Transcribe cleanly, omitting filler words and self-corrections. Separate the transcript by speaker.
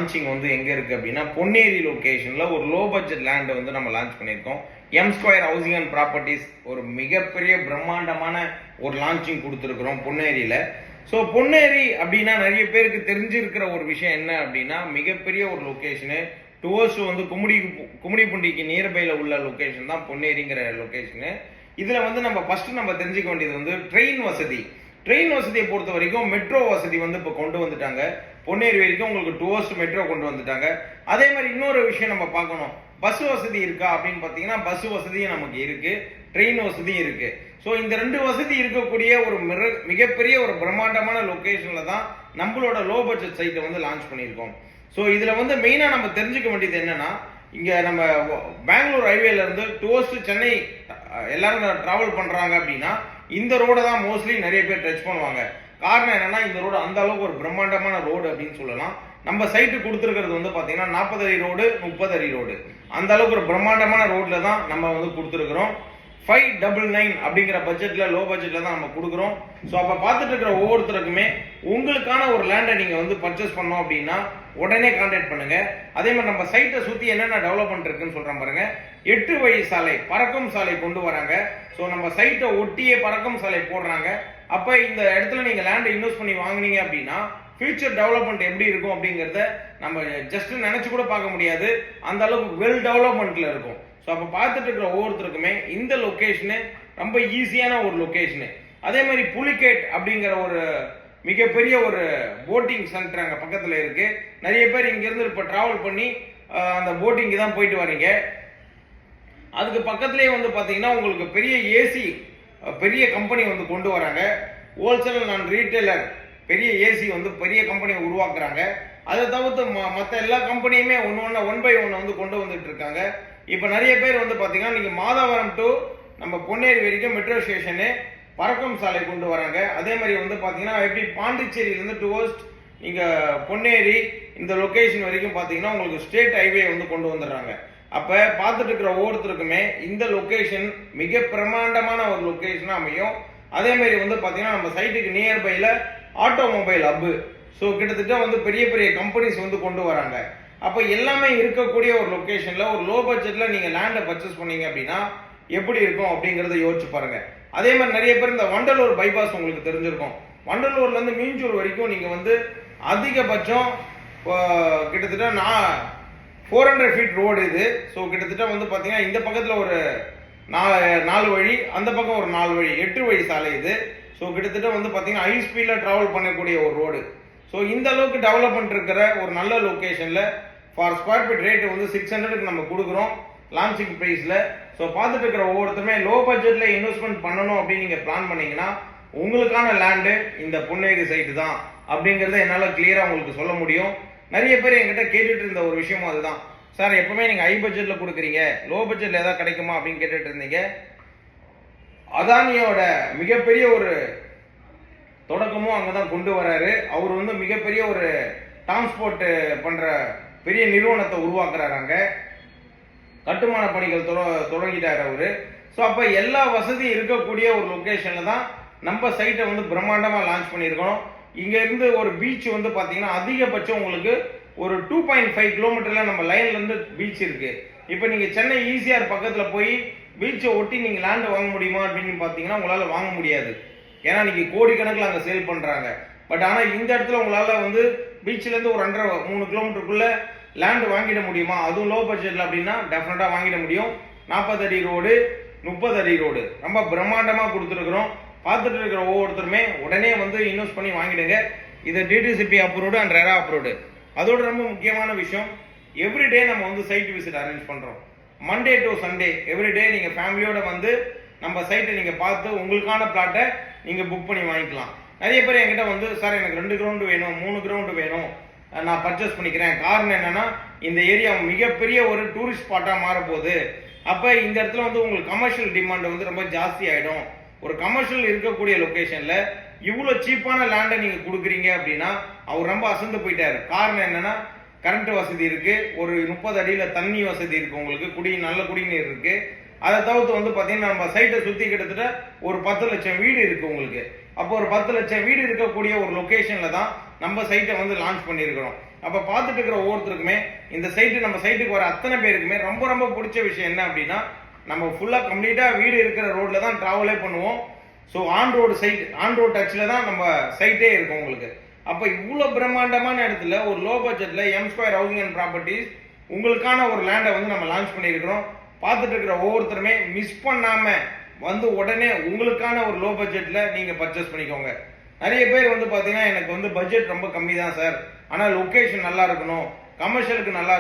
Speaker 1: Launching வந்து எங்க இருக்கு அப்படின்னா பொன்னேரி லொகேஷன்ல ஒரு லோ பட்ஜெட் லேண்ட் வந்து நம்ம லான்ச் பண்ணியிருக்கோம். M square housing and properties ஒரு மிகப்பெரிய பிரம்மாண்டமான ஒரு லான்ச்சிங் கொடுத்துருக்குறோம் பொன்னேரியில. ஸோ பொன்னேரி அப்படின்னா நிறைய பேருக்கு தெரிஞ்சிருக்கிற ஒரு விஷயம் என்ன அப்படின்னா மிகப்பெரிய ஒரு லொகேஷனு. டுவர்ஸ் வந்து கும்மிடிப்பூண்டிக்கு நியர்பைல உள்ள லொகேஷன் தான் பொன்னேரிங்கிற லொகேஷனு. இதுல வந்து நம்ம ஃபர்ஸ்ட் நம்ம தெரிஞ்சுக்க வேண்டியது வந்து ட்ரெயின் வசதி. ட்ரெயின் வசதியை பொறுத்த வரைக்கும் மெட்ரோ வசதி வந்து இப்போ கொண்டு வந்துட்டாங்க. பொன்னேரி வரைக்கும் உங்களுக்கு டுவர்ஸ் மெட்ரோ கொண்டு வந்துட்டாங்க. அதே மாதிரி இன்னொரு விஷயம் நம்ம பார்க்கணும், பஸ் வசதி இருக்கா அப்படின்னு பார்த்தீங்கன்னா பஸ் வசதியும் நமக்கு இருக்கு, ட்ரெயின் வசதியும் இருக்கு. ஸோ இந்த ரெண்டு வசதி இருக்கக்கூடிய ஒரு மிகப்பெரிய ஒரு பிரம்மாண்டமான லொகேஷன்ல தான் நம்மளோட லோ பட்ஜெட் சைட்டை வந்து லான்ச் பண்ணியிருக்கோம். ஸோ இதுல வந்து மெயினா நம்ம தெரிஞ்சுக்க வேண்டியது என்னன்னா, இங்க நம்ம பெங்களூர் ஹைவேல இருந்து டுவர்ஸ் சென்னை எல்லாரும் டிராவல் பண்றாங்க அப்படின்னா இந்த ரோடை தான் மோஸ்ட்லி நிறைய பேர் டச் பண்ணுவாங்க. காரணம் என்னன்னா இந்த ரோடு அந்த அளவுக்கு ஒரு பிரம்மாண்டமான ரோடு அப்படின்னு சொல்லலாம். நம்ம சைட்டு கொடுத்துருக்கிறது வந்து பாத்தீங்கன்னா 40 அடி ரோடு, 30 அடி ரோடு, அந்த அளவுக்கு ஒரு பிரம்மாண்டமான ரோட்ல தான் நம்ம வந்து கொடுத்துருக்கிறோம். 599 அப்படிங்கிற பட்ஜெட்ல லோ பட்ஜெட்ல தான் நம்ம கொடுக்குறோம். ஸோ அப்ப பார்த்துட்டு இருக்கிற ஒவ்வொருத்தருக்குமே உங்களுக்கான ஒரு லேண்டை நீங்க வந்து பர்ச்சேஸ் பண்ணோம் அப்படின்னா உடனே கான்டாக்ட் பண்ணுங்க. அதே மாதிரி நம்ம சைட்டை சுத்தி என்னென்ன டெவலப்மெண்ட் இருக்குன்னு சொல்றேன் பாருங்க. 8 வழி சாலை, பறக்கும் சாலை கொண்டு வராங்க. ஸோ நம்ம சைட்டை ஒட்டியே பறக்கும் சாலை போடுறாங்க. அப்ப இந்த இடத்துல நீங்க லேண்டை இன்வெஸ்ட் பண்ணி வாங்குனீங்க அப்படின்னா ஃபியூச்சர் டெவலப்மெண்ட் எப்படி இருக்கும் அப்படிங்கறத நம்ம ஜஸ்ட் நினைச்சு கூட பார்க்க முடியாது, அந்த அளவுக்கு வெல் டெவலப்மெண்ட்ல இருக்கும். ஸோ அப்போ பார்த்துட்டு இருக்கிற ஒவ்வொருத்தருக்குமே இந்த லொகேஷனு ரொம்ப ஈஸியான ஒரு லொகேஷனு. அதே மாதிரி புலிகேட் அப்படிங்கிற ஒரு மிகப்பெரிய ஒரு போட்டிங் சென்டர் அங்கே பக்கத்தில் இருக்கு. நிறைய பேர் இங்கிருந்து இப்போ டிராவல் பண்ணி அந்த போட்டிங்கு தான் போயிட்டு வரீங்க. அதுக்கு பக்கத்துலேயே வந்து பார்த்தீங்கன்னா உங்களுக்கு பெரிய ஏசி பெரிய கம்பெனி வந்து கொண்டு வராங்க. ஹோல்சேல் அண்ட் ரீட்டைலர் பெரிய ஏசி வந்து பெரிய கம்பெனியை உருவாக்குறாங்க. அதை தவிர்த்து மற்ற எல்லா கம்பெனியுமே ஒன் பை ஒன் வந்து கொண்டு வந்துட்டு இருக்காங்க. இப்போ நிறைய பேர் வந்து பார்த்தீங்கன்னா நீங்கள் மாதவரம் டு நம்ம பொன்னேரி வரைக்கும் மெட்ரோ ஸ்டேஷனு பறக்கும் சாலை கொண்டு வராங்க. அதே மாதிரி வந்து பார்த்தீங்கன்னா எப்படி பாண்டிச்சேரியிலேருந்து டுவர்ஸ்ட் நீங்கள் பொன்னேரி இந்த லொக்கேஷன் வரைக்கும் பார்த்தீங்கன்னா உங்களுக்கு ஸ்டேட் ஹைவே வந்து கொண்டு வந்துடுறாங்க. அப்போ பார்த்துட்டு இருக்கிற ஒவ்வொருத்தருக்குமே இந்த லொக்கேஷன் மிக பிரமாண்டமான ஒரு லொக்கேஷனாக அமையும். அதே மாதிரி வந்து பார்த்தீங்கன்னா நம்ம சைட்டுக்கு நியர்பைல ஆட்டோமொபைல் ஹப்பு. ஸோ கிட்டத்தட்ட வந்து பெரிய பெரிய கம்பெனிஸ் வந்து கொண்டு வராங்க. அப்போ எல்லாமே இருக்கக்கூடிய ஒரு லொக்கேஷன்ல ஒரு லோ பட்ஜெட்ல நீங்க லேண்டை பர்ச்சேஸ் பண்ணீங்க அப்படின்னா எப்படி இருக்கும் அப்படிங்கறத யோசிச்சு பாருங்க. அதே மாதிரி நிறைய பேர் இந்த வண்டலூர் பைபாஸ் உங்களுக்கு தெரிஞ்சிருக்கும். வண்டலூர்ல இருந்து மீஞ்சூர் வரைக்கும் நீங்க வந்து அதிகபட்சம் கிட்டத்தட்ட 400 ஃபீட் ரோடு இது. ஸோ கிட்டத்தட்ட வந்து பாத்தீங்கன்னா இந்த பக்கத்துல ஒரு 4 வழி, அந்த பக்கம் ஒரு 4 வழி, 8 வழி சாலை இது. ஸோ கிட்டத்தட்ட வந்து பாத்தீங்கன்னா ஹை ஸ்பீட்ல டிராவல் பண்ணக்கூடிய ஒரு ரோடு. ஸோ இந்த அளவுக்கு டெவலப்மெண்ட் இருக்கிற ஒரு நல்ல லொகேஷன்ல ஃபார் ஸ்கொயர் ஃபீட் ரேட் வந்து 600க்கு நம்ம கொடுக்குறோம் லான்ச்சிங் பிரைஸ்ல. ஸோ பார்த்துட்டு இருக்கிற ஒவ்வொருத்தருமே லோ பட்ஜெட்ல இன்வெஸ்ட்மெண்ட் பண்ணணும் அப்படின்னு நீங்க பிளான் பண்ணீங்கன்னா உங்களுக்கான லேண்டு இந்த பொன்னேரி சைட்டு தான் அப்படிங்கறத என்னால கிளியரா உங்களுக்கு சொல்ல முடியும். நிறைய பேர் என்கிட்ட கேட்டுட்டு இருந்த ஒரு விஷயமும் அதுதான், சார் எப்பவுமே நீங்க ஹை பட்ஜெட்ல கொடுக்குறீங்க, லோ பட்ஜெட்ல ஏதாவது கிடைக்குமா அப்படின்னு கேட்டுட்டு இருந்தீங்க. அதானியோட மிகப்பெரிய ஒரு தொடக்கமும் அங்கதான் கொண்டு வராரு. அவர் வந்து மிகப்பெரிய ஒரு டிரான்ஸ்போர்ட் பண்ற பெரிய நிறுவனத்தை உருவாக்குறாங்க. கட்டுமான பணிகள் தொடங்கிட்டாரு அவரு. ஸோ அப்ப எல்லா வசதியும் இருக்கக்கூடிய ஒரு லொகேஷன்ல தான் நம்ம சைட்டை வந்து பிரம்மாண்டமா லான்ச் பண்ணியிருக்கோம். இங்க இருந்து ஒரு பீச் வந்து பாத்தீங்கன்னா அதிகபட்சம் உங்களுக்கு ஒரு 2.5 கிலோமீட்டர்ல நம்ம லைன்ல இருந்து பீச் இருக்கு. இப்ப நீங்க சென்னை ஈசிஆர் பக்கத்துல போய் பீச்சை ஒட்டி நீங்க லேண்ட் வாங்க முடியுமா அப்படின்னு பாத்தீங்கன்னா உங்களால வாங்க முடியாது. ஏன்னா நீங்க கோடிக்கணக்கில் அங்க சேல் பண்றாங்க. பட் ஆனா இந்த இடத்துல உங்களால வந்து பீச்ல இருந்து ஒரு 3 கிலோமீட்டருக்குள்ள லேண்ட் வாங்கிட முடியுமா, அதுவும் லோ பட்ஜெட்ல அப்படின்னா டெஃபினட்டா வாங்கிட முடியும். 40 அடி ரோடு, 30 அடி ரோடு ரொம்ப பிரம்மாண்டமா கொடுத்துருக்கிறோம். பார்த்துட்டு இருக்கிற ஒவ்வொருத்தருமே உடனே வந்து இன்வெஸ்ட் பண்ணி வாங்கிடுங்க. இது DTCP approved and RERA approved. அதோட ரொம்ப முக்கியமான விஷயம், எவ்ரிடே நம்ம வந்து சைட் விசிட் அரேஞ்ச் பண்றோம். மண்டே டு சண்டே எவ்ரிடே நீங்க ஃபேமிலியோட வந்து நம்ம சைட்டை நீங்க பார்த்து உங்களுக்கான பிளாட்டை நீங்க புக் பண்ணி வாங்கிக்கலாம். நிறைய பேர் என்கிட்ட வந்து சார் எனக்கு 2 கிரவுண்டு வேணும், 3 கிரவுண்டு வேணும், நான் பர்ச்சேஸ் பண்ணிக்கிறேன். காரணம் என்னன்னா இந்த ஏரியா மிகப்பெரிய ஒரு டூரிஸ்ட் ஸ்பாட்டா மாறப்போகுது. அப்ப இந்த இடத்துல வந்து உங்களுக்கு கமர்ஷியல் டிமாண்ட் வந்து ரொம்ப ஜாஸ்தி ஆயிடும். ஒரு கமர்ஷியல் இருக்கக்கூடிய லொகேஷன்ல இவ்வளவு சீப்பான லேண்டை நீங்க கொடுக்குறீங்க அப்படின்னா அவர் ரொம்ப அசந்து போயிட்டாரு. காரணம் என்னன்னா கரண்ட் வசதி இருக்கு, ஒரு 30 அடியில தண்ணி வசதி இருக்கு, உங்களுக்கு நல்ல குடிநீர் இருக்கு. அதை தவிர்த்து வந்து பாத்தீங்கன்னா நம்ம சைட்டை சுத்தி கிட்டத்தட்ட ஒரு 10 லட்சம் வீடு இருக்கு உங்களுக்கு. அப்போ ஒரு 10 லட்சம் வீடு இருக்கக்கூடிய ஒரு லொகேஷன்ல தான் நம்ம சைட்டை வந்து லான்ச் பண்ணியிருக்கிறோம். அப்ப பார்த்துட்டு இருக்கிற ஒவ்வொருத்தருக்குமே இந்த சைட்டு நம்ம சைட்டுக்கு வர அத்தனை பேருக்குமே ரொம்ப ரொம்ப பிடிச்ச விஷயம் என்ன அப்படின்னா, நம்ம ஃபுல்லா கம்ப்ளீட்டா வீடு இருக்கிற ரோட்ல தான் டிராவலே பண்ணுவோம். So on road side, on road டச்சில் தான் நம்ம சைட்டே இருக்கும் உங்களுக்கு. அப்போ இவ்வளோ பிரம்மாண்டமான இடத்துல ஒரு லோ பட்ஜெட்ல M square housing and properties உங்களுக்கான ஒரு லேண்டை வந்து நம்ம லான்ச் பண்ணியிருக்கிறோம். பார்த்துட்டு இருக்கிற ஒவ்வொருத்தருமே மிஸ் பண்ணாம வந்து உடனே உங்களுக்கான ஒரு லோ பட்ஜெட்ல நீங்க பர்ச்சேஸ் பண்ணிக்கோங்க. நிறைய பேர் வந்து பாத்தீங்கன்னா எனக்கு வந்து பட்ஜெட் ரொம்ப கம்மி தான் சார், ஆனால் லொகேஷன் நல்லா இருக்கணும், கமர்ஷியலுக்கு நல்லா இருக்கணும்.